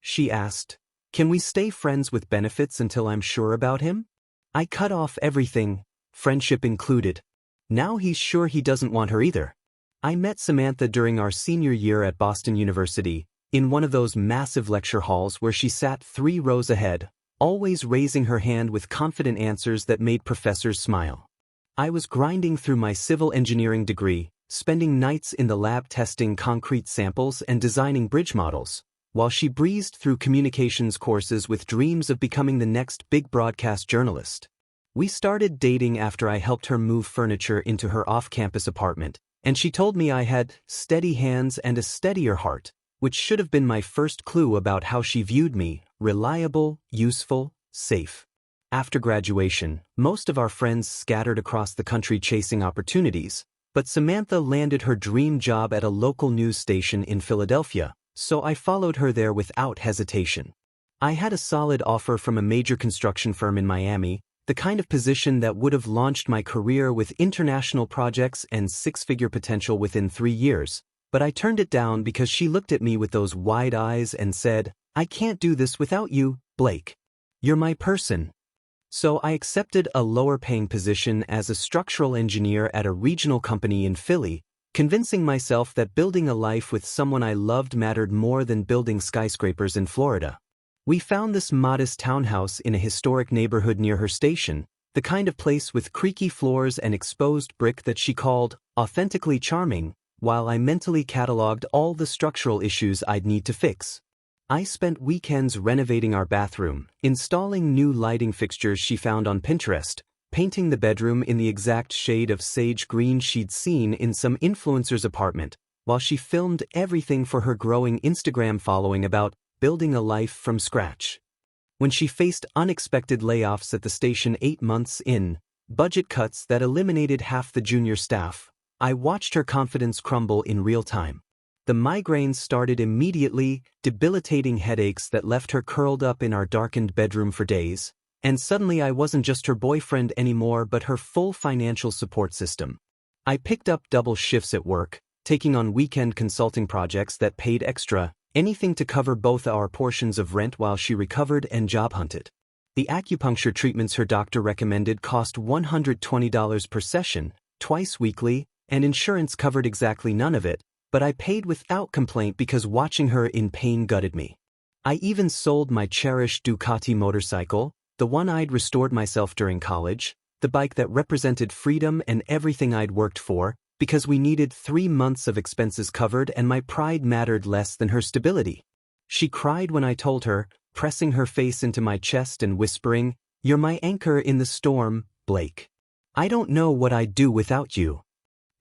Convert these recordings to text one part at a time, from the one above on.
she asked. Can we stay friends with benefits until I'm sure about him? I cut off everything, friendship included. Now he's sure he doesn't want her either. I met Samantha during our senior year at Boston University, in one of those massive lecture halls where she sat 3 rows ahead, always raising her hand with confident answers that made professors smile. I was grinding through my civil engineering degree, spending nights in the lab testing concrete samples and designing bridge models, while she breezed through communications courses with dreams of becoming the next big broadcast journalist. We started dating after I helped her move furniture into her off-campus apartment, and she told me I had steady hands and a steadier heart, which should have been my first clue about how she viewed me: reliable, useful, safe. After graduation, most of our friends scattered across the country chasing opportunities, but Samantha landed her dream job at a local news station in Philadelphia, so I followed her there without hesitation. I had a solid offer from a major construction firm in Miami, the kind of position that would have launched my career with international projects and 6-figure potential within 3 years, but I turned it down because she looked at me with those wide eyes and said, "I can't do this without you, Blake. You're my person." So I accepted a lower-paying position as a structural engineer at a regional company in Philly, convincing myself that building a life with someone I loved mattered more than building skyscrapers in Florida. We found this modest townhouse in a historic neighborhood near her station, the kind of place with creaky floors and exposed brick that she called authentically charming, while I mentally cataloged all the structural issues I'd need to fix. I spent weekends renovating our bathroom, installing new lighting fixtures she found on Pinterest, painting the bedroom in the exact shade of sage green she'd seen in some influencer's apartment, while she filmed everything for her growing Instagram following about building a life from scratch. When she faced unexpected layoffs at the station 8 months in, budget cuts that eliminated half the junior staff, I watched her confidence crumble in real time. The migraines started immediately, debilitating headaches that left her curled up in our darkened bedroom for days, and suddenly I wasn't just her boyfriend anymore but her full financial support system. I picked up double shifts at work, taking on weekend consulting projects that paid extra, anything to cover both our portions of rent while she recovered and job hunted. The acupuncture treatments her doctor recommended cost $120 per session, twice weekly, and insurance covered exactly none of it, but I paid without complaint because watching her in pain gutted me. I even sold my cherished Ducati motorcycle, the one I'd restored myself during college, the bike that represented freedom and everything I'd worked for, because we needed 3 months of expenses covered and my pride mattered less than her stability. She cried when I told her, pressing her face into my chest and whispering, "You're my anchor in the storm, Blake. I don't know what I'd do without you."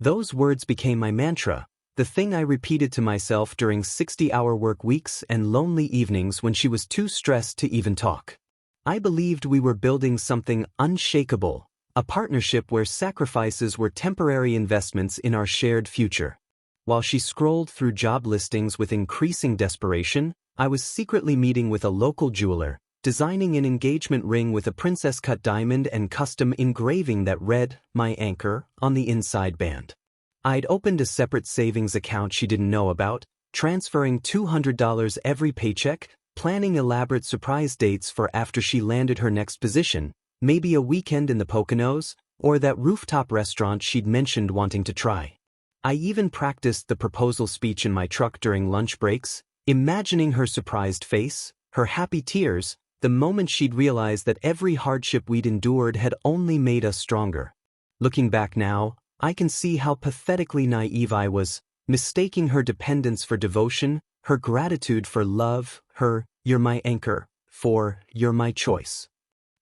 Those words became my mantra, the thing I repeated to myself during 60-hour work weeks and lonely evenings when she was too stressed to even talk. I believed we were building something unshakable, a partnership where sacrifices were temporary investments in our shared future. While she scrolled through job listings with increasing desperation, I was secretly meeting with a local jeweler, designing an engagement ring with a princess-cut diamond and custom engraving that read, "My Anchor," on the inside band. I'd opened a separate savings account she didn't know about, transferring $200 every paycheck, planning elaborate surprise dates for after she landed her next position, maybe a weekend in the Poconos, or that rooftop restaurant she'd mentioned wanting to try. I even practiced the proposal speech in my truck during lunch breaks, imagining her surprised face, her happy tears, the moment she'd realized that every hardship we'd endured had only made us stronger. Looking back now, I can see how pathetically naive I was, mistaking her dependence for devotion, her gratitude for love, her "you're my anchor" for "you're my choice."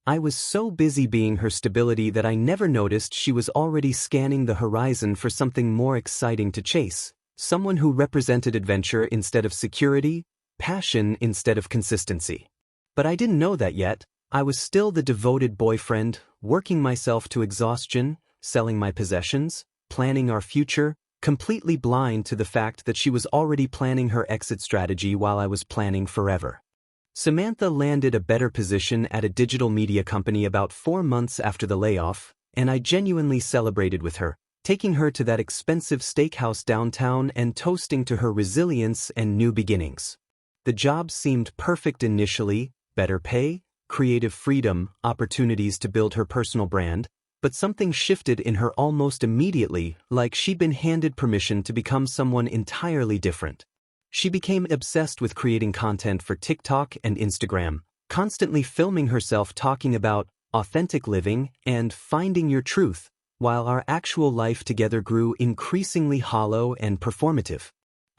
I was so busy being her stability that I never noticed she was already scanning the horizon for something more exciting to chase, someone who represented adventure instead of security, passion instead of consistency. But I didn't know that yet. I was still the devoted boyfriend, working myself to exhaustion, selling my possessions, planning our future, completely blind to the fact that she was already planning her exit strategy while I was planning forever. Samantha landed a better position at a digital media company about 4 months after the layoff, and I genuinely celebrated with her, taking her to that expensive steakhouse downtown and toasting to her resilience and new beginnings. The job seemed perfect initially: better pay, creative freedom, opportunities to build her personal brand, but something shifted in her almost immediately, like she'd been handed permission to become someone entirely different. She became obsessed with creating content for TikTok and Instagram, constantly filming herself talking about authentic living and finding your truth, while our actual life together grew increasingly hollow and performative.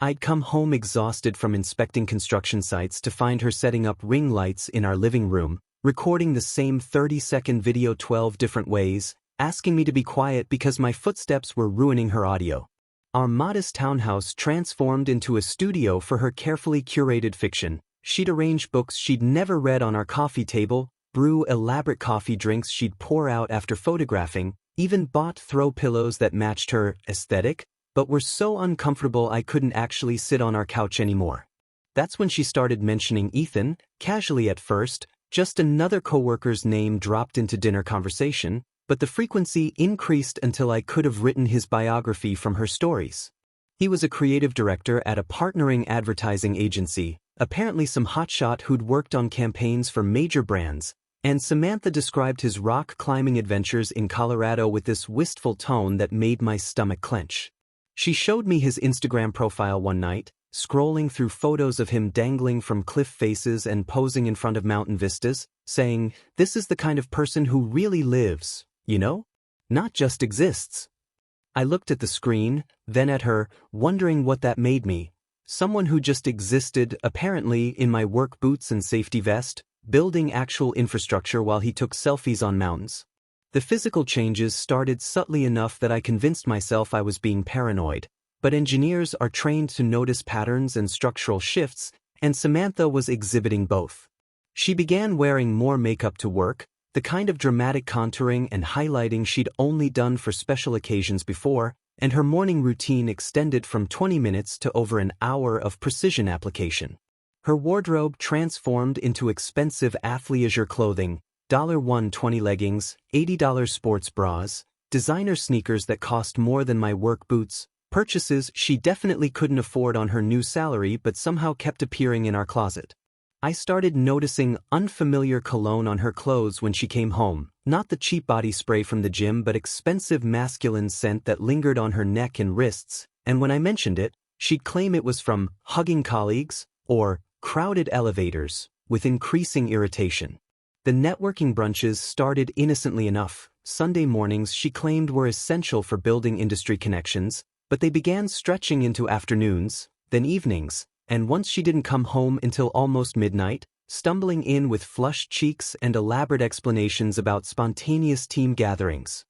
I'd come home exhausted from inspecting construction sites to find her setting up ring lights in our living room, recording the same 30-second video 12 different ways, asking me to be quiet because my footsteps were ruining her audio. Our modest townhouse transformed into a studio for her carefully curated fiction. She'd arrange books she'd never read on our coffee table, brew elaborate coffee drinks she'd pour out after photographing, even bought throw pillows that matched her aesthetic, but were so uncomfortable I couldn't actually sit on our couch anymore. That's when she started mentioning Ethan, casually at first, just another coworker's name dropped into dinner conversation, but the frequency increased until I could have written his biography from her stories. He was a creative director at a partnering advertising agency, apparently some hotshot who'd worked on campaigns for major brands, and Samantha described his rock climbing adventures in Colorado with this wistful tone that made my stomach clench. She showed me his Instagram profile one night, scrolling through photos of him dangling from cliff faces and posing in front of mountain vistas, saying, "This is the kind of person who really lives, you know? Not just exists." I looked at the screen, then at her, wondering what that made me. Someone who just existed, apparently, in my work boots and safety vest, building actual infrastructure while he took selfies on mountains. The physical changes started subtly enough that I convinced myself I was being paranoid, but engineers are trained to notice patterns and structural shifts, and Samantha was exhibiting both. She began wearing more makeup to work, the kind of dramatic contouring and highlighting she'd only done for special occasions before, and her morning routine extended from 20 minutes to over an hour of precision application. Her wardrobe transformed into expensive athleisure clothing, $120 leggings, $80 sports bras, designer sneakers that cost more than my work boots, purchases she definitely couldn't afford on her new salary but somehow kept appearing in our closet. I started noticing unfamiliar cologne on her clothes when she came home, not the cheap body spray from the gym but expensive masculine scent that lingered on her neck and wrists, and when I mentioned it, she'd claim it was from hugging colleagues or crowded elevators, with increasing irritation. The networking brunches started innocently enough. Sunday mornings she claimed were essential for building industry connections, but they began stretching into afternoons, then evenings, and once she didn't come home until almost midnight, stumbling in with flushed cheeks and elaborate explanations about spontaneous team gatherings.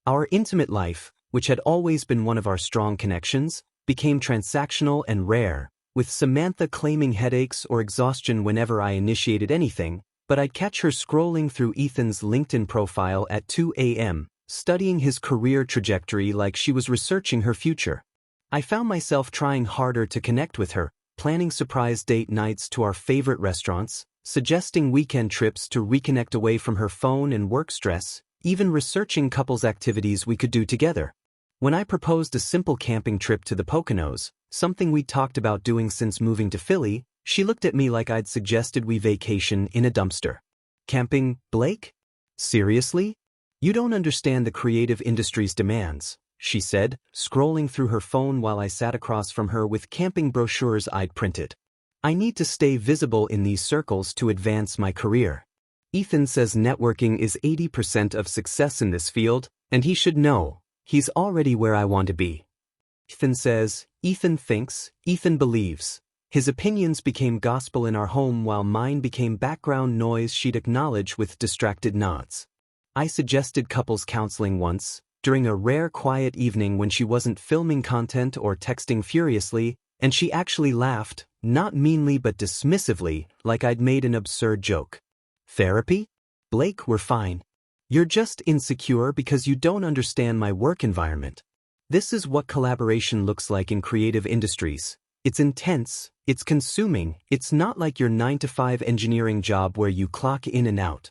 Our intimate life, which had always been one of our strong connections, became transactional and rare, with Samantha claiming headaches or exhaustion whenever I initiated anything, but I'd catch her scrolling through Ethan's LinkedIn profile at 2 a.m., studying his career trajectory like she was researching her future. I found myself trying harder to connect with her, planning surprise date nights to our favorite restaurants, suggesting weekend trips to reconnect away from her phone and work stress, even researching couples activities we could do together. When I proposed a simple camping trip to the Poconos, something we'd talked about doing since moving to Philly, she looked at me like I'd suggested we vacation in a dumpster. Camping, Blake? Seriously? You don't understand the creative industry's demands, she said, scrolling through her phone while I sat across from her with camping brochures I'd printed. I need to stay visible in these circles to advance my career. Ethan says networking is 80% of success in this field, and he should know. He's already where I want to be. Ethan says, Ethan thinks, Ethan believes. His opinions became gospel in our home while mine became background noise she'd acknowledge with distracted nods. I suggested couples counseling once, during a rare quiet evening when she wasn't filming content or texting furiously, and she actually laughed, not meanly but dismissively, like I'd made an absurd joke. Therapy? Blake, we're fine. You're just insecure because you don't understand my work environment. This is what collaboration looks like in creative industries. It's intense, it's consuming, it's not like your 9-to-5 engineering job where you clock in and out.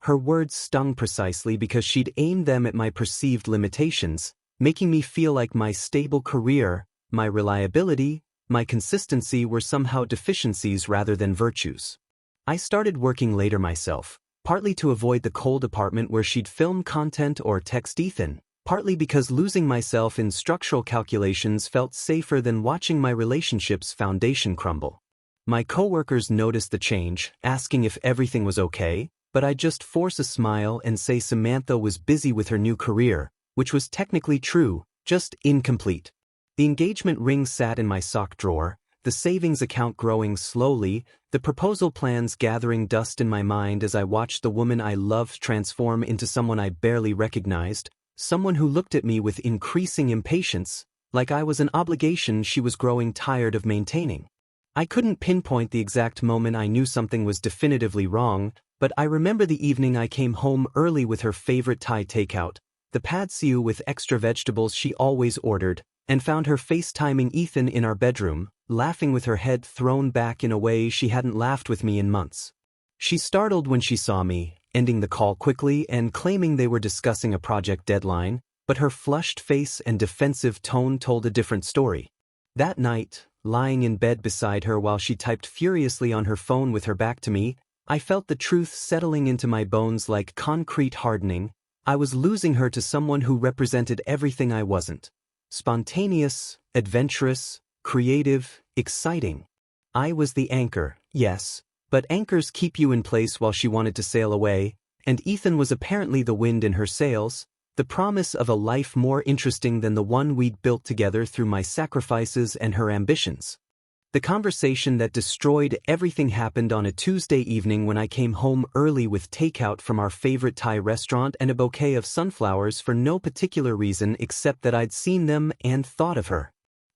Her words stung precisely because she'd aimed them at my perceived limitations, making me feel like my stable career, my reliability, my consistency were somehow deficiencies rather than virtues. I started working later myself, partly to avoid the cold apartment where she'd film content or text Ethan, partly because losing myself in structural calculations felt safer than watching my relationship's foundation crumble. My coworkers noticed the change, asking if everything was okay, but I'd just force a smile and say Samantha was busy with her new career, which was technically true, just incomplete. The engagement ring sat in my sock drawer, the savings account growing slowly, the proposal plans gathering dust in my mind as I watched the woman I loved transform into someone I barely recognized, someone who looked at me with increasing impatience, like I was an obligation she was growing tired of maintaining. I couldn't pinpoint the exact moment I knew something was definitively wrong, but I remember the evening I came home early with her favorite Thai takeout, the pad see ew with extra vegetables she always ordered, and found her FaceTiming Ethan in our bedroom, laughing with her head thrown back in a way she hadn't laughed with me in months. She startled when she saw me, ending the call quickly and claiming they were discussing a project deadline, but her flushed face and defensive tone told a different story. That night, lying in bed beside her while she typed furiously on her phone with her back to me, I felt the truth settling into my bones like concrete hardening. I was losing her to someone who represented everything I wasn't. Spontaneous, adventurous, creative, exciting. I was the anchor, yes, but anchors keep you in place while she wanted to sail away, and Ethan was apparently the wind in her sails, the promise of a life more interesting than the one we'd built together through my sacrifices and her ambitions. The conversation that destroyed everything happened on a Tuesday evening when I came home early with takeout from our favorite Thai restaurant and a bouquet of sunflowers for no particular reason except that I'd seen them and thought of her.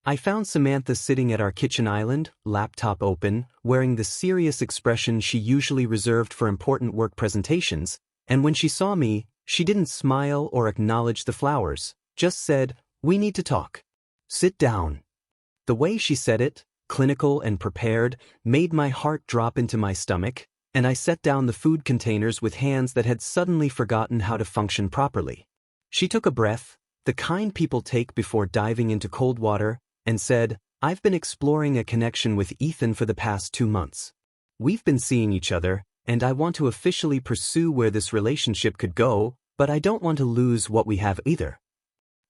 I found Samantha sitting at our kitchen island, laptop open, wearing the serious expression she usually reserved for important work presentations, and when she saw me, she didn't smile or acknowledge the flowers, just said, "We need to talk. Sit down." The way she said it, clinical and prepared, made my heart drop into my stomach, and I set down the food containers with hands that had suddenly forgotten how to function properly. She took a breath, the kind people take before diving into cold water, and said, "I've been exploring a connection with Ethan for the past 2 months. We've been seeing each other, and I want to officially pursue where this relationship could go, but I don't want to lose what we have either."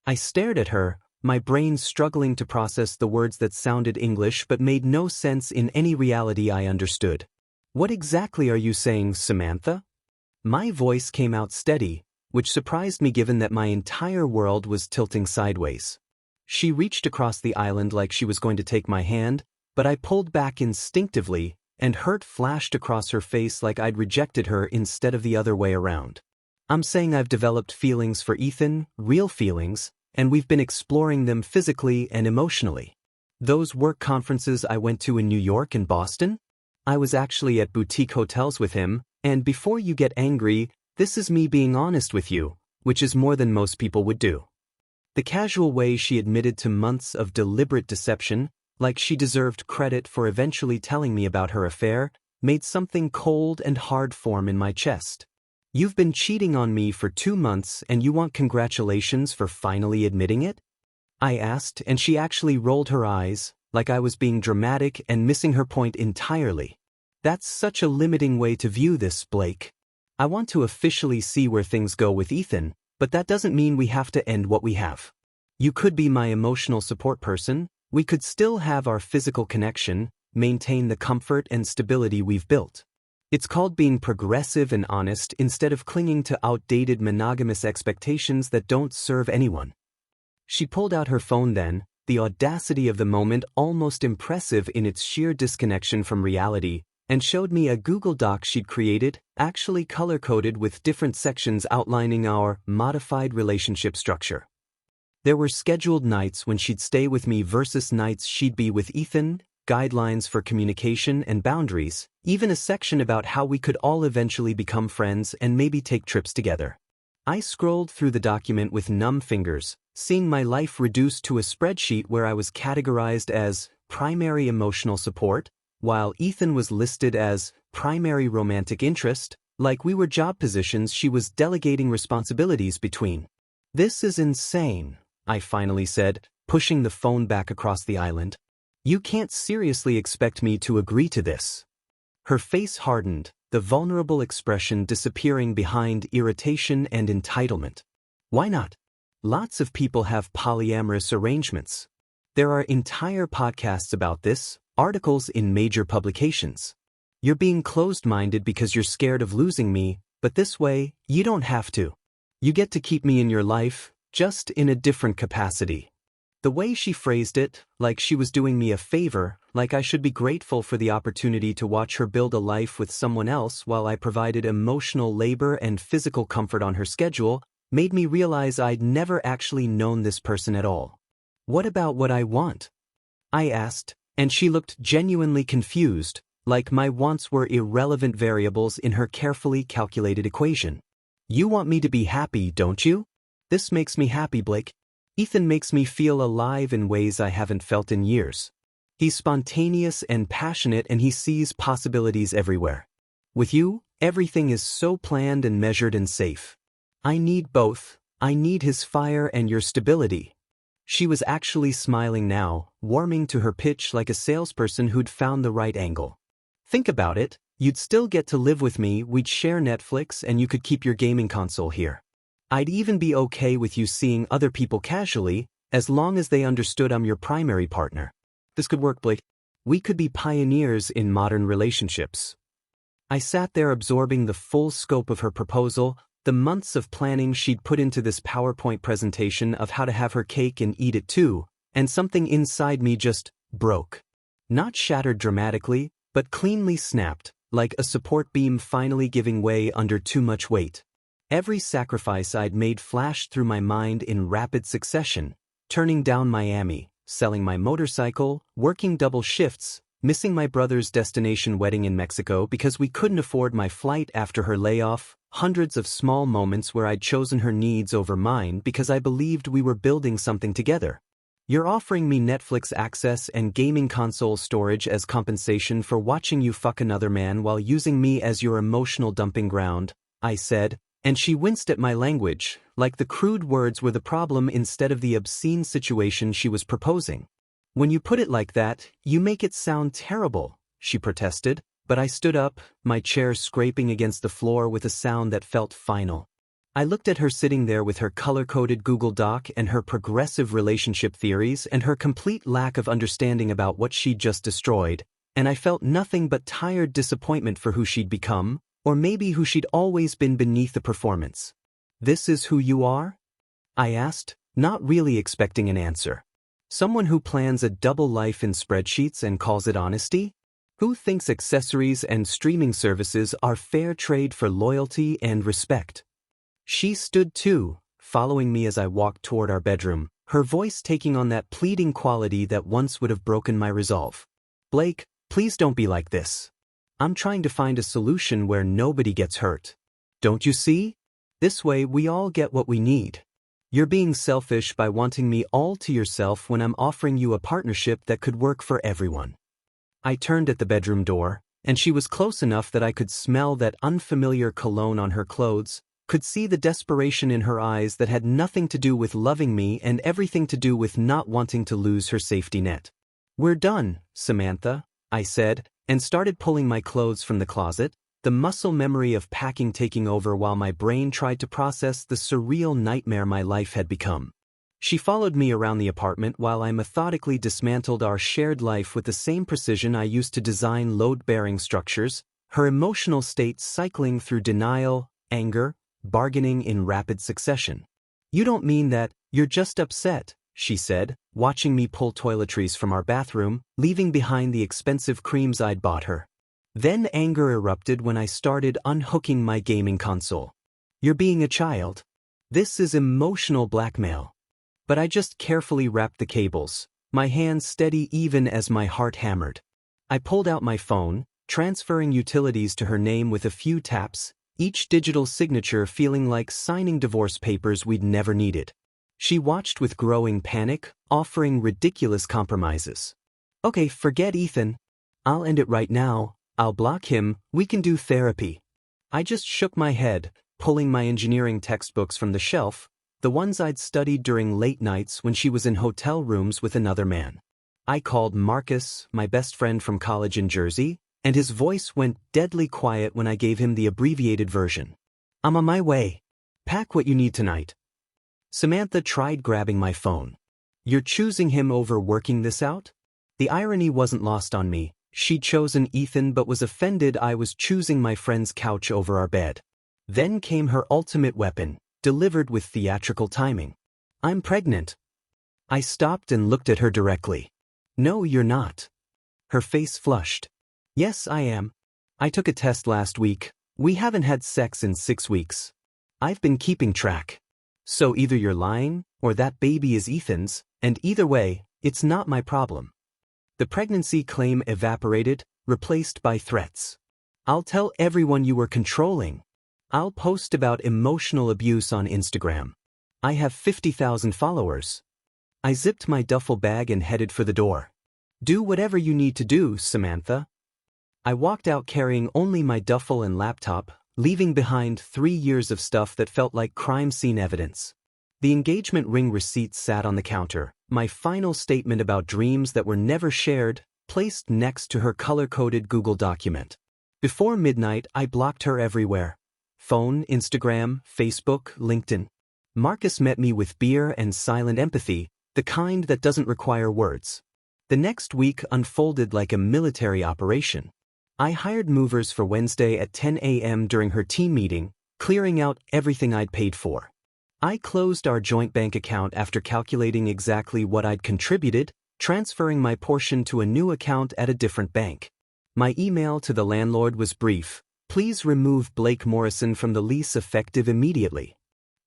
I stared at her, my brain struggling to process the words that sounded English but made no sense in any reality I understood. "What exactly are you saying, Samantha?" My voice came out steady, which surprised me given that my entire world was tilting sideways. She reached across the island like she was going to take my hand, but I pulled back instinctively, and hurt flashed across her face like I'd rejected her instead of the other way around. "I'm saying I've developed feelings for Ethan, real feelings, and we've been exploring them physically and emotionally. Those work conferences I went to in New York and Boston? I was actually at boutique hotels with him, and before you get angry, this is me being honest with you, which is more than most people would do." The casual way she admitted to months of deliberate deception, like she deserved credit for eventually telling me about her affair, made something cold and hard form in my chest. "You've been cheating on me for 2 months and you want congratulations for finally admitting it?" I asked, and she actually rolled her eyes, like I was being dramatic and missing her point entirely. "That's such a limiting way to view this, Blake. I want to officially see where things go with Ethan, but that doesn't mean we have to end what we have. You could be my emotional support person, we could still have our physical connection, maintain the comfort and stability we've built. It's called being progressive and honest instead of clinging to outdated monogamous expectations that don't serve anyone." She pulled out her phone then, the audacity of the moment almost impressive in its sheer disconnection from reality, and showed me a Google Doc she'd created, actually color-coded with different sections outlining our modified relationship structure. There were scheduled nights when she'd stay with me versus nights she'd be with Ethan, guidelines for communication and boundaries, even a section about how we could all eventually become friends and maybe take trips together. I scrolled through the document with numb fingers, seeing my life reduced to a spreadsheet where I was categorized as primary emotional support, while Ethan was listed as primary romantic interest, like we were job positions she was delegating responsibilities between. "This is insane," I finally said, pushing the phone back across the island. You can't seriously expect me to agree to this. Her face hardened, the vulnerable expression disappearing behind irritation and entitlement. Why not? Lots of people have polyamorous arrangements. There are entire podcasts about this, articles in major publications. You're being closed-minded because you're scared of losing me, but this way, you don't have to. You get to keep me in your life, just in a different capacity. The way she phrased it, like she was doing me a favor, like I should be grateful for the opportunity to watch her build a life with someone else while I provided emotional labor and physical comfort on her schedule, made me realize I'd never actually known this person at all. What about what I want? I asked, and she looked genuinely confused, like my wants were irrelevant variables in her carefully calculated equation. You want me to be happy, don't you? This makes me happy, Blake. Ethan makes me feel alive in ways I haven't felt in years. He's spontaneous and passionate, and he sees possibilities everywhere. With you, everything is so planned and measured and safe. I need both. I need his fire and your stability. She was actually smiling now, warming to her pitch like a salesperson who'd found the right angle. Think about it, you'd still get to live with me, we'd share Netflix, and you could keep your gaming console here. I'd even be okay with you seeing other people casually, as long as they understood I'm your primary partner. This could work, Blake. We could be pioneers in modern relationships. I sat there absorbing the full scope of her proposal, the months of planning she'd put into this PowerPoint presentation of how to have her cake and eat it too, and something inside me just broke. Not shattered dramatically, but cleanly snapped, like a support beam finally giving way under too much weight. Every sacrifice I'd made flashed through my mind in rapid succession, turning down Miami, selling my motorcycle, working double shifts, missing my brother's destination wedding in Mexico because we couldn't afford my flight after her layoff, hundreds of small moments where I'd chosen her needs over mine because I believed we were building something together. You're offering me Netflix access and gaming console storage as compensation for watching you fuck another man while using me as your emotional dumping ground, I said. And she winced at my language, like the crude words were the problem instead of the obscene situation she was proposing. When you put it like that, you make it sound terrible, she protested, but I stood up, my chair scraping against the floor with a sound that felt final. I looked at her sitting there with her color-coded Google Doc and her progressive relationship theories and her complete lack of understanding about what she'd just destroyed, and I felt nothing but tired disappointment for who she'd become, or maybe who she'd always been beneath the performance. This is who you are? I asked, not really expecting an answer. Someone who plans a double life in spreadsheets and calls it honesty? Who thinks accessories and streaming services are fair trade for loyalty and respect? She stood too, following me as I walked toward our bedroom, her voice taking on that pleading quality that once would have broken my resolve. Blake, please don't be like this. I'm trying to find a solution where nobody gets hurt. Don't you see? This way we all get what we need. You're being selfish by wanting me all to yourself when I'm offering you a partnership that could work for everyone. I turned at the bedroom door, and she was close enough that I could smell that unfamiliar cologne on her clothes, could see the desperation in her eyes that had nothing to do with loving me and everything to do with not wanting to lose her safety net. We're done, Samantha, I said, and started pulling my clothes from the closet, the muscle memory of packing taking over while my brain tried to process the surreal nightmare my life had become. She followed me around the apartment while I methodically dismantled our shared life with the same precision I used to design load-bearing structures, her emotional state cycling through denial, anger, bargaining in rapid succession. You don't mean that, you're just upset, she said, watching me pull toiletries from our bathroom, leaving behind the expensive creams I'd bought her. Then anger erupted when I started unhooking my gaming console. You're being a child. This is emotional blackmail. But I just carefully wrapped the cables, my hands steady even as my heart hammered. I pulled out my phone, transferring utilities to her name with a few taps, each digital signature feeling like signing divorce papers we'd never needed. She watched with growing panic, offering ridiculous compromises. Okay, forget Ethan. I'll end it right now, I'll block him, we can do therapy. I just shook my head, pulling my engineering textbooks from the shelf, the ones I'd studied during late nights when she was in hotel rooms with another man. I called Marcus, my best friend from college in Jersey, and his voice went deadly quiet when I gave him the abbreviated version. I'm on my way. Pack what you need tonight. Samantha tried grabbing my phone. You're choosing him over working this out? The irony wasn't lost on me. She'd chosen Ethan but was offended I was choosing my friend's couch over our bed. Then came her ultimate weapon, delivered with theatrical timing. I'm pregnant. I stopped and looked at her directly. No, you're not. Her face flushed. Yes, I am. I took a test last week. We haven't had sex in 6 weeks. I've been keeping track. So either you're lying, or that baby is Ethan's, and either way, it's not my problem. The pregnancy claim evaporated, replaced by threats. I'll tell everyone you were controlling. I'll post about emotional abuse on Instagram. I have 50,000 followers. I zipped my duffel bag and headed for the door. Do whatever you need to do, Samantha. I walked out carrying only my duffel and laptop, leaving behind 3 years of stuff that felt like crime scene evidence. The engagement ring receipt sat on the counter, my final statement about dreams that were never shared, placed next to her color-coded Google document. Before midnight, I blocked her everywhere. Phone, Instagram, Facebook, LinkedIn. Marcus met me with beer and silent empathy, the kind that doesn't require words. The next week unfolded like a military operation. I hired movers for Wednesday at 10 a.m. during her team meeting, clearing out everything I'd paid for. I closed our joint bank account after calculating exactly what I'd contributed, transferring my portion to a new account at a different bank. My email to the landlord was brief. Please remove Blake Morrison from the lease effective immediately.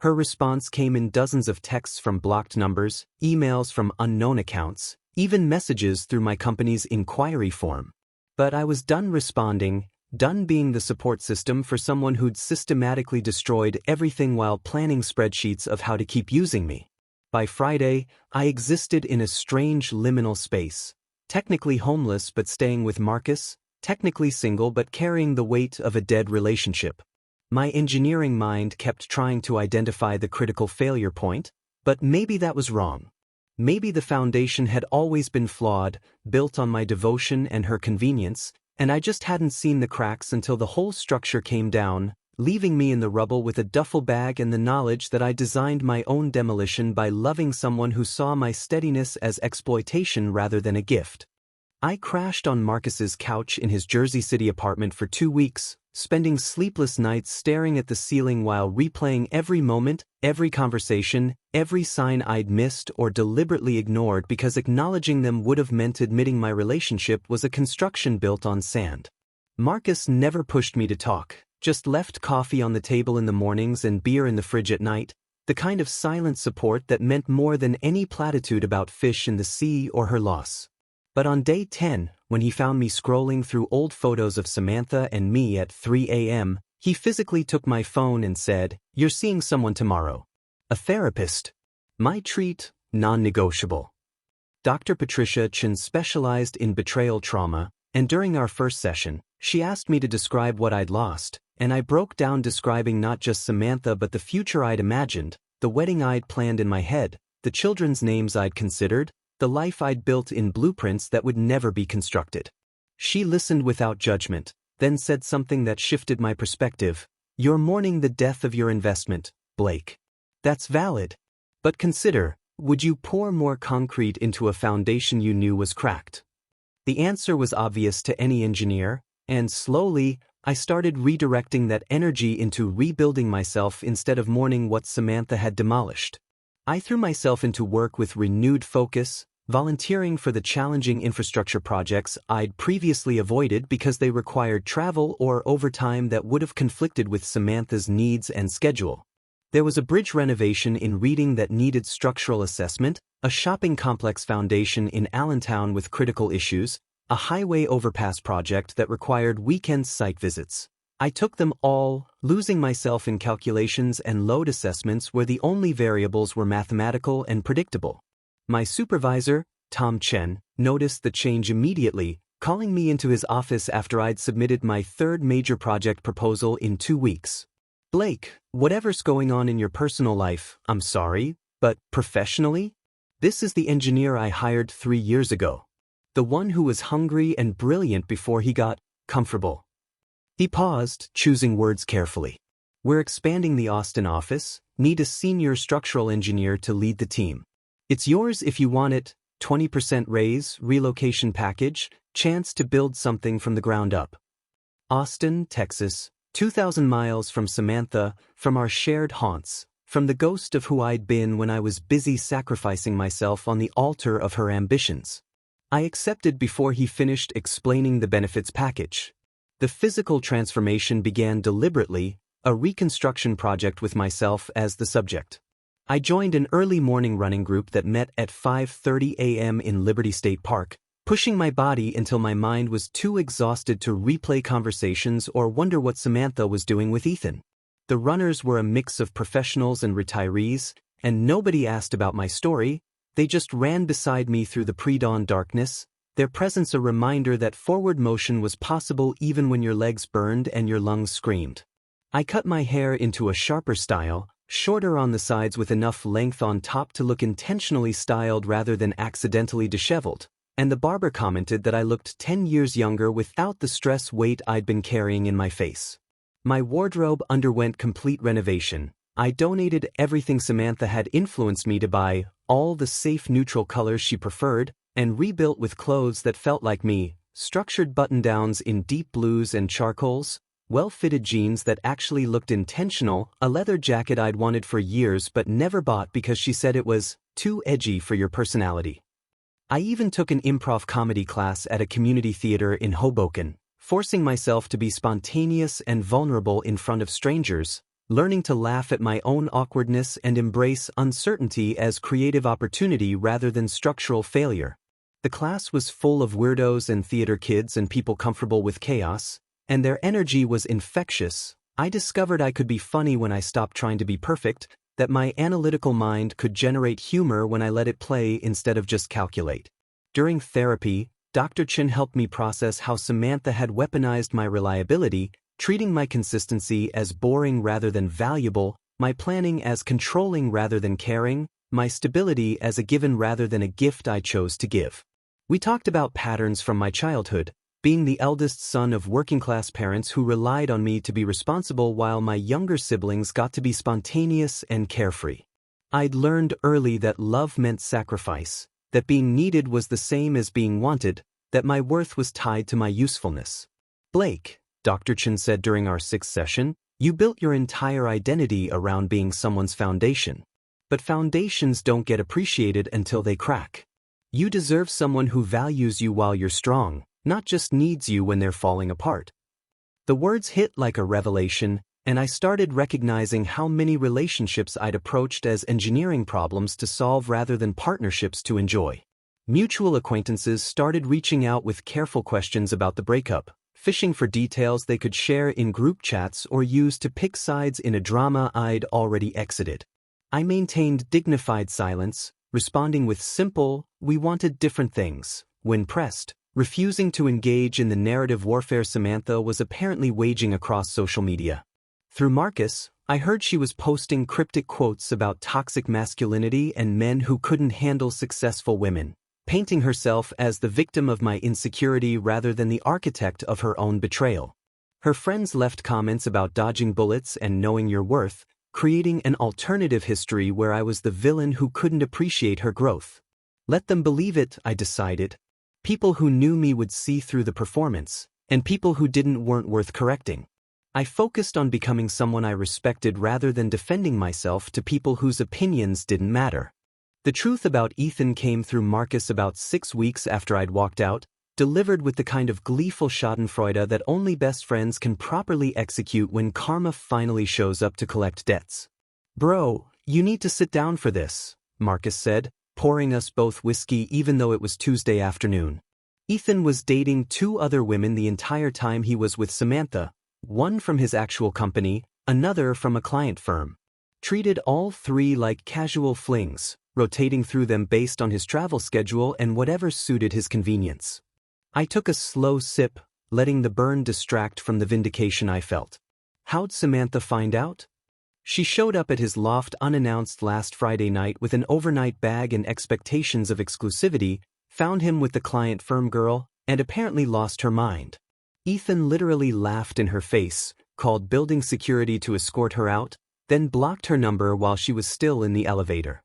Her response came in dozens of texts from blocked numbers, emails from unknown accounts, even messages through my company's inquiry form. But I was done responding, done being the support system for someone who'd systematically destroyed everything while planning spreadsheets of how to keep using me. By Friday, I existed in a strange liminal space, technically homeless but staying with Marcus, technically single but carrying the weight of a dead relationship. My engineering mind kept trying to identify the critical failure point, but maybe that was wrong. Maybe the foundation had always been flawed, built on my devotion and her convenience, and I just hadn't seen the cracks until the whole structure came down, leaving me in the rubble with a duffel bag and the knowledge that I designed my own demolition by loving someone who saw my steadiness as exploitation rather than a gift. I crashed on Marcus's couch in his Jersey City apartment for 2 weeks, spending sleepless nights staring at the ceiling while replaying every moment, every conversation, every sign I'd missed or deliberately ignored because acknowledging them would have meant admitting my relationship was a construction built on sand. Marcus never pushed me to talk, just left coffee on the table in the mornings and beer in the fridge at night, the kind of silent support that meant more than any platitude about fish in the sea or her loss. But on day 10, when he found me scrolling through old photos of Samantha and me at 3 a.m., he physically took my phone and said, "You're seeing someone tomorrow. A therapist." My treat, non-negotiable. Dr. Patricia Chen specialized in betrayal trauma, and during our first session, she asked me to describe what I'd lost, and I broke down describing not just Samantha but the future I'd imagined, the wedding I'd planned in my head, the children's names I'd considered, the life I'd built in blueprints that would never be constructed. She listened without judgment, then said something that shifted my perspective. "You're mourning the death of your investment, Blake. That's valid. But consider, would you pour more concrete into a foundation you knew was cracked?" The answer was obvious to any engineer, and slowly, I started redirecting that energy into rebuilding myself instead of mourning what Samantha had demolished. I threw myself into work with renewed focus, volunteering for the challenging infrastructure projects I'd previously avoided because they required travel or overtime that would have conflicted with Samantha's needs and schedule. There was a bridge renovation in Reading that needed structural assessment, a shopping complex foundation in Allentown with critical issues, a highway overpass project that required weekend site visits. I took them all, losing myself in calculations and load assessments where the only variables were mathematical and predictable. My supervisor, Tom Chen, noticed the change immediately, calling me into his office after I'd submitted my third major project proposal in 2 weeks. "Blake, whatever's going on in your personal life, I'm sorry, but professionally? This is the engineer I hired 3 years ago. The one who was hungry and brilliant before he got comfortable. He paused, choosing words carefully. We're expanding the Austin office, need a senior structural engineer to lead the team. It's yours if you want it, 20% raise, relocation package, chance to build something from the ground up. Austin, Texas, 2,000 miles from Samantha, from our shared haunts, from the ghost of who I'd been when I was busy sacrificing myself on the altar of her ambitions. I accepted before he finished explaining the benefits package. The physical transformation began deliberately, a reconstruction project with myself as the subject. I joined an early morning running group that met at 5:30 a.m. in Liberty State Park, pushing my body until my mind was too exhausted to replay conversations or wonder what Samantha was doing with Ethan. The runners were a mix of professionals and retirees, and nobody asked about my story. They just ran beside me through the pre-dawn darkness, their presence a reminder that forward motion was possible even when your legs burned and your lungs screamed. I cut my hair into a sharper style, shorter on the sides with enough length on top to look intentionally styled rather than accidentally disheveled, and the barber commented that I looked 10 years younger without the stress weight I'd been carrying in my face. My wardrobe underwent complete renovation. I donated everything Samantha had influenced me to buy, all the safe neutral colors she preferred, and rebuilt with clothes that felt like me, structured button-downs in deep blues and charcoals, well-fitted jeans that actually looked intentional, a leather jacket I'd wanted for years but never bought because she said it was too edgy for your personality. I even took an improv comedy class at a community theater in Hoboken, forcing myself to be spontaneous and vulnerable in front of strangers, learning to laugh at my own awkwardness and embrace uncertainty as creative opportunity rather than structural failure. The class was full of weirdos and theater kids and people comfortable with chaos, and their energy was infectious. I discovered I could be funny when I stopped trying to be perfect, that my analytical mind could generate humor when I let it play instead of just calculate. During therapy, Dr. Chin helped me process how Samantha had weaponized my reliability, treating my consistency as boring rather than valuable, my planning as controlling rather than caring, my stability as a given rather than a gift I chose to give. We talked about patterns from my childhood, being the eldest son of working-class parents who relied on me to be responsible while my younger siblings got to be spontaneous and carefree. I'd learned early that love meant sacrifice, that being needed was the same as being wanted, that my worth was tied to my usefulness. Blake, Dr. Chin said during our 6th session, you built your entire identity around being someone's foundation. But foundations don't get appreciated until they crack. You deserve someone who values you while you're strong, not just needs you when they're falling apart. The words hit like a revelation, and I started recognizing how many relationships I'd approached as engineering problems to solve rather than partnerships to enjoy. Mutual acquaintances started reaching out with careful questions about the breakup, fishing for details they could share in group chats or use to pick sides in a drama I'd already exited. I maintained dignified silence, responding with simple, "We wanted different things," when pressed, refusing to engage in the narrative warfare Samantha was apparently waging across social media. Through Marcus, I heard she was posting cryptic quotes about toxic masculinity and men who couldn't handle successful women, painting herself as the victim of my insecurity rather than the architect of her own betrayal. Her friends left comments about dodging bullets and knowing your worth, creating an alternative history where I was the villain who couldn't appreciate her growth. Let them believe it, I decided. People who knew me would see through the performance, and people who didn't weren't worth correcting. I focused on becoming someone I respected rather than defending myself to people whose opinions didn't matter. The truth about Ethan came through Marcus about 6 weeks after I'd walked out, delivered with the kind of gleeful schadenfreude that only best friends can properly execute when karma finally shows up to collect debts. "Bro, you need to sit down for this," Marcus said, pouring us both whiskey even though it was Tuesday afternoon. Ethan was dating 2 other women the entire time he was with Samantha, one from his actual company, another from a client firm. Treated all 3 like casual flings, rotating through them based on his travel schedule and whatever suited his convenience. I took a slow sip, letting the burn distract from the vindication I felt. How'd Samantha find out? She showed up at his loft unannounced last Friday night with an overnight bag and expectations of exclusivity, found him with the client firm girl, and apparently lost her mind. Ethan literally laughed in her face, called building security to escort her out, then blocked her number while she was still in the elevator.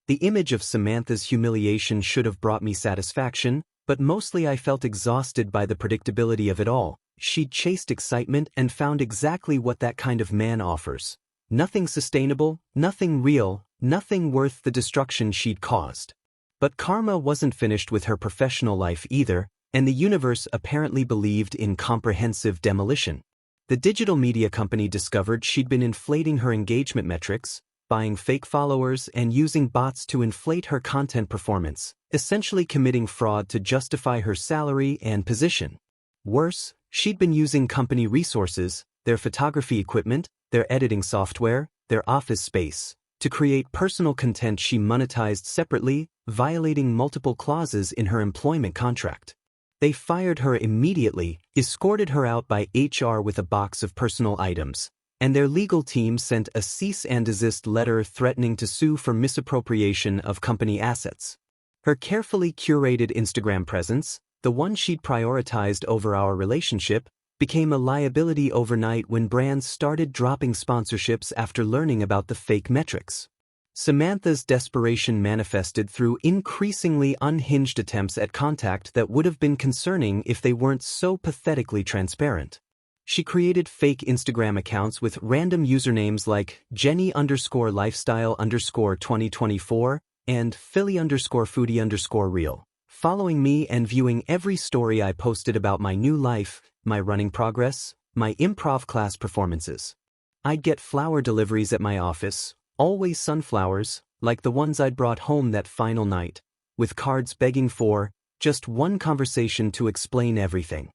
The image of Samantha's humiliation should have brought me satisfaction, but mostly I felt exhausted by the predictability of it all. She'd chased excitement and found exactly what that kind of man offers. Nothing sustainable, nothing real, nothing worth the destruction she'd caused. But karma wasn't finished with her professional life either, and the universe apparently believed in comprehensive demolition. The digital media company discovered she'd been inflating her engagement metrics, buying fake followers and using bots to inflate her content performance, essentially committing fraud to justify her salary and position. Worse, she'd been using company resources, their photography equipment, their editing software, their office space, to create personal content she monetized separately, violating multiple clauses in her employment contract. They fired her immediately, escorted her out by HR with a box of personal items, and their legal team sent a cease and desist letter threatening to sue for misappropriation of company assets. Her carefully curated Instagram presence, the one she'd prioritized over our relationship, became a liability overnight when brands started dropping sponsorships after learning about the fake metrics. Samantha's desperation manifested through increasingly unhinged attempts at contact that would have been concerning if they weren't so pathetically transparent. She created fake Instagram accounts with random usernames like Jenny_lifestyle_2024 and Philly_foodie_real, following me and viewing every story I posted about my new life, my running progress, my improv class performances. I'd get flower deliveries at my office, always sunflowers, like the ones I'd brought home that final night, with cards begging for just one conversation to explain everything.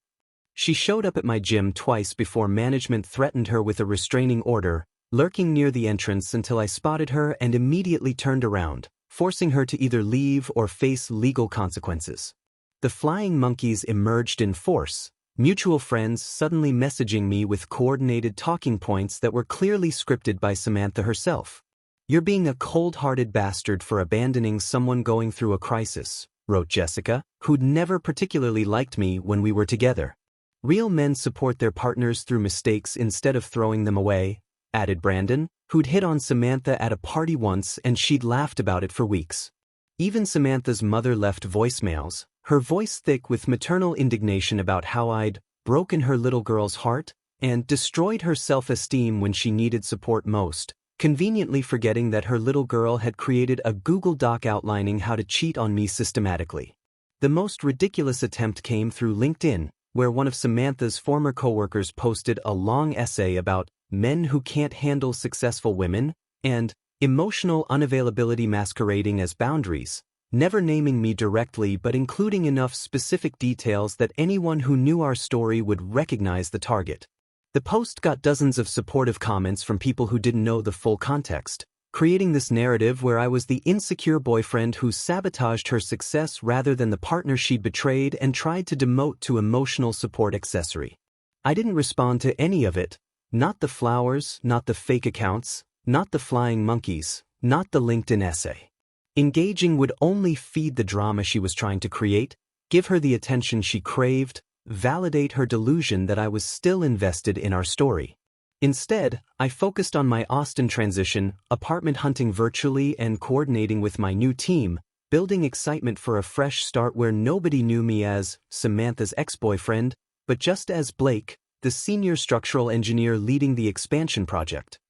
She showed up at my gym twice before management threatened her with a restraining order, lurking near the entrance until I spotted her and immediately turned around, forcing her to either leave or face legal consequences. The flying monkeys emerged in force, mutual friends suddenly messaging me with coordinated talking points that were clearly scripted by Samantha herself. "You're being a cold-hearted bastard for abandoning someone going through a crisis," wrote Jessica, who'd never particularly liked me when we were together. "Real men support their partners through mistakes instead of throwing them away," added Brandon, who'd hit on Samantha at a party once and she'd laughed about it for weeks. Even Samantha's mother left voicemails, her voice thick with maternal indignation about how I'd broken her little girl's heart and destroyed her self-esteem when she needed support most, conveniently forgetting that her little girl had created a Google Doc outlining how to cheat on me systematically. The most ridiculous attempt came through LinkedIn, where one of Samantha's former coworkers posted a long essay about men who can't handle successful women and emotional unavailability masquerading as boundaries, never naming me directly but including enough specific details that anyone who knew our story would recognize the target. The post got dozens of supportive comments from people who didn't know the full context, creating this narrative where I was the insecure boyfriend who sabotaged her success rather than the partner she'd betrayed and tried to demote to emotional support accessory. I didn't respond to any of it, not the flowers, not the fake accounts, not the flying monkeys, not the LinkedIn essay. Engaging would only feed the drama she was trying to create, give her the attention she craved, validate her delusion that I was still invested in our story. Instead, I focused on my Austin transition, apartment hunting virtually and coordinating with my new team, building excitement for a fresh start where nobody knew me as Samantha's ex-boyfriend, but just as Blake, the senior structural engineer leading the expansion project.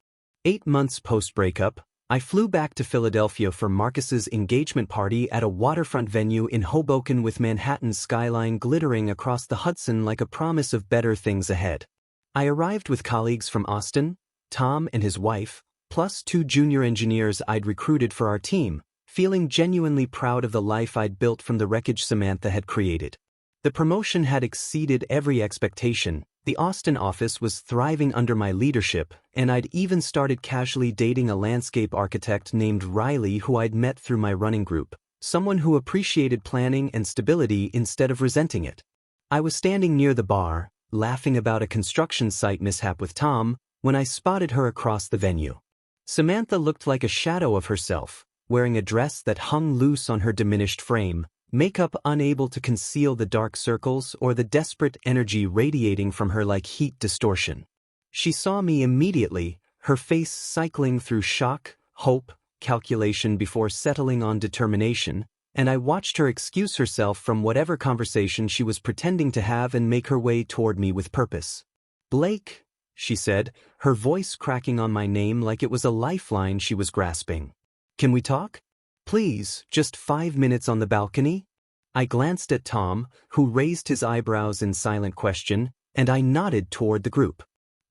8 months post-breakup, I flew back to Philadelphia for Marcus's engagement party at a waterfront venue in Hoboken with Manhattan's skyline glittering across the Hudson like a promise of better things ahead. I arrived with colleagues from Austin, Tom and his wife, plus 2 junior engineers I'd recruited for our team, feeling genuinely proud of the life I'd built from the wreckage Samantha had created. The promotion had exceeded every expectation. The Austin office was thriving under my leadership, and I'd even started casually dating a landscape architect named Riley who I'd met through my running group, someone who appreciated planning and stability instead of resenting it. I was standing near the bar, laughing about a construction site mishap with Tom, when I spotted her across the venue. Samantha looked like a shadow of herself, wearing a dress that hung loose on her diminished frame, makeup unable to conceal the dark circles or the desperate energy radiating from her like heat distortion. She saw me immediately, her face cycling through shock, hope, calculation before settling on determination, and I watched her excuse herself from whatever conversation she was pretending to have and make her way toward me with purpose. "Blake," she said, her voice cracking on my name like it was a lifeline she was grasping. "Can we talk? Please, just 5 minutes on the balcony?" I glanced at Tom, who raised his eyebrows in silent question, and I nodded toward the group.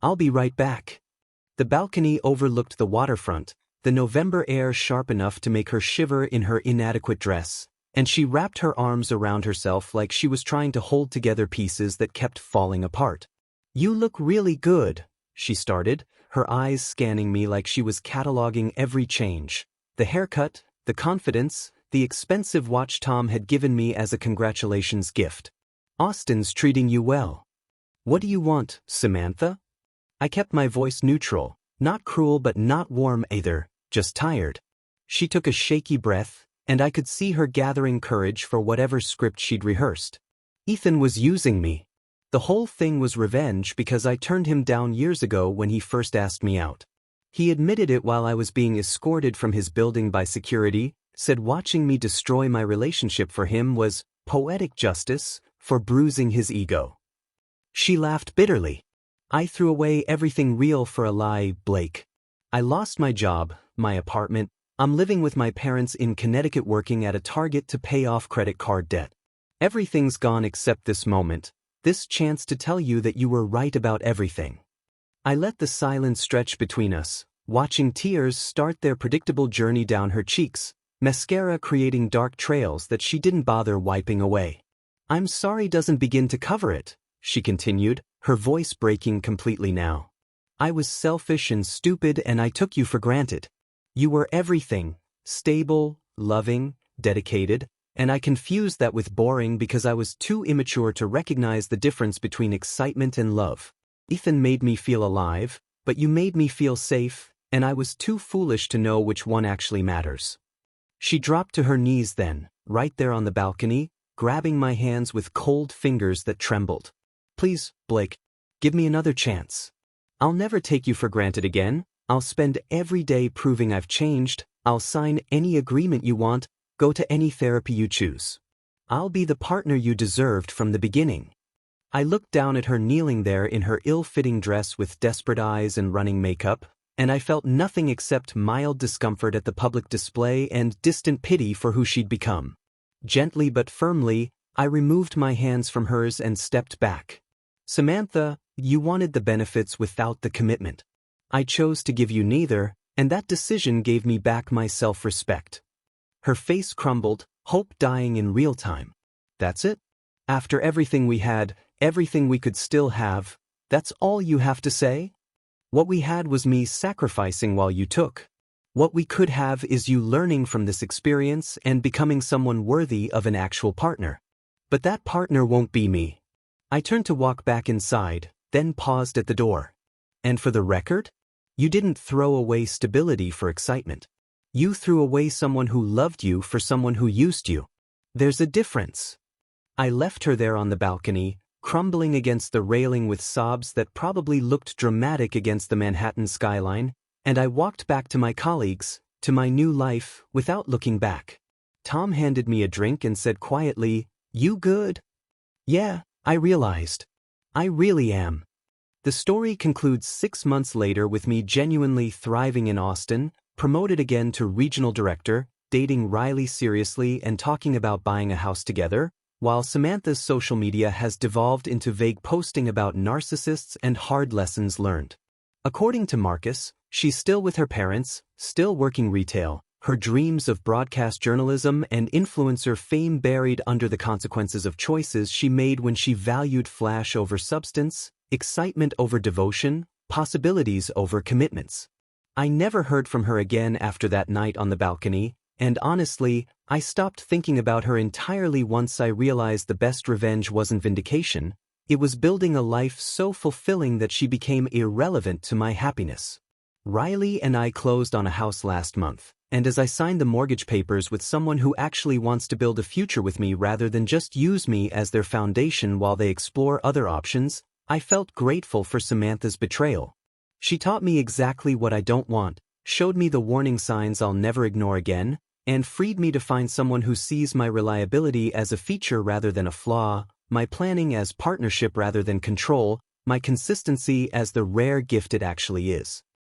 "I'll be right back." The balcony overlooked the waterfront, the November air sharp enough to make her shiver in her inadequate dress, and she wrapped her arms around herself like she was trying to hold together pieces that kept falling apart. "You look really good," she started, her eyes scanning me like she was cataloging every change. The haircut, the confidence, the expensive watch Tom had given me as a congratulations gift. "Austin's treating you well. What do you want, Samantha?" I kept my voice neutral, not cruel but not warm either, just tired. She took a shaky breath, and I could see her gathering courage for whatever script she'd rehearsed. "Ethan was using me. The whole thing was revenge because I turned him down years ago when he first asked me out. He admitted it while I was being escorted from his building by security, said watching me destroy my relationship for him was poetic justice for bruising his ego." She laughed bitterly. "I threw away everything real for a lie, Blake. I lost my job, my apartment. I'm living with my parents in Connecticut working at a Target to pay off credit card debt. Everything's gone except this moment, this chance to tell you that you were right about everything." I let the silence stretch between us, watching tears start their predictable journey down her cheeks, mascara creating dark trails that she didn't bother wiping away. "I'm sorry doesn't begin to cover it," she continued, her voice breaking completely now. "I was selfish and stupid and I took you for granted. You were everything, stable, loving, dedicated, and I confused that with boring because I was too immature to recognize the difference between excitement and love. Ethan made me feel alive, but you made me feel safe, and I was too foolish to know which one actually matters." She dropped to her knees then, right there on the balcony, grabbing my hands with cold fingers that trembled. "Please, Blake, give me another chance. I'll never take you for granted again. I'll spend every day proving I've changed. I'll sign any agreement you want, go to any therapy you choose. I'll be the partner you deserved from the beginning." I looked down at her kneeling there in her ill-fitting dress with desperate eyes and running makeup, and I felt nothing except mild discomfort at the public display and distant pity for who she'd become. Gently but firmly, I removed my hands from hers and stepped back. "Samantha, you wanted the benefits without the commitment. I chose to give you neither, and that decision gave me back my self-respect." Her face crumbled, hope dying in real time. "That's it? After everything we had, everything we could still have, that's all you have to say? What we had was me sacrificing while you took. What we could have is you learning from this experience and becoming someone worthy of an actual partner. But that partner won't be me." I turned to walk back inside, then paused at the door. "And for the record, you didn't throw away stability for excitement. You threw away someone who loved you for someone who used you. There's a difference." I left her there on the balcony, crumbling against the railing with sobs that probably looked dramatic against the Manhattan skyline, and I walked back to my colleagues, to my new life, without looking back. Tom handed me a drink and said quietly, "You good?" "Yeah," I realized. "I really am." The story concludes 6 months later with me genuinely thriving in Austin, promoted again to regional director, dating Riley seriously and talking about buying a house together, while Samantha's social media has devolved into vague posting about narcissists and hard lessons learned. According to Marcus, she's still with her parents, still working retail, her dreams of broadcast journalism and influencer fame buried under the consequences of choices she made when she valued flash over substance, excitement over devotion, possibilities over commitments. I never heard from her again after that night on the balcony, and honestly, I stopped thinking about her entirely once I realized the best revenge wasn't vindication, it was building a life so fulfilling that she became irrelevant to my happiness. Riley and I closed on a house last month. And as I signed the mortgage papers with someone who actually wants to build a future with me rather than just use me as their foundation while they explore other options, I felt grateful for Samantha's betrayal. She taught me exactly what I don't want, showed me the warning signs I'll never ignore again, and freed me to find someone who sees my reliability as a feature rather than a flaw, my planning as partnership rather than control, my consistency as the rare gift it actually is.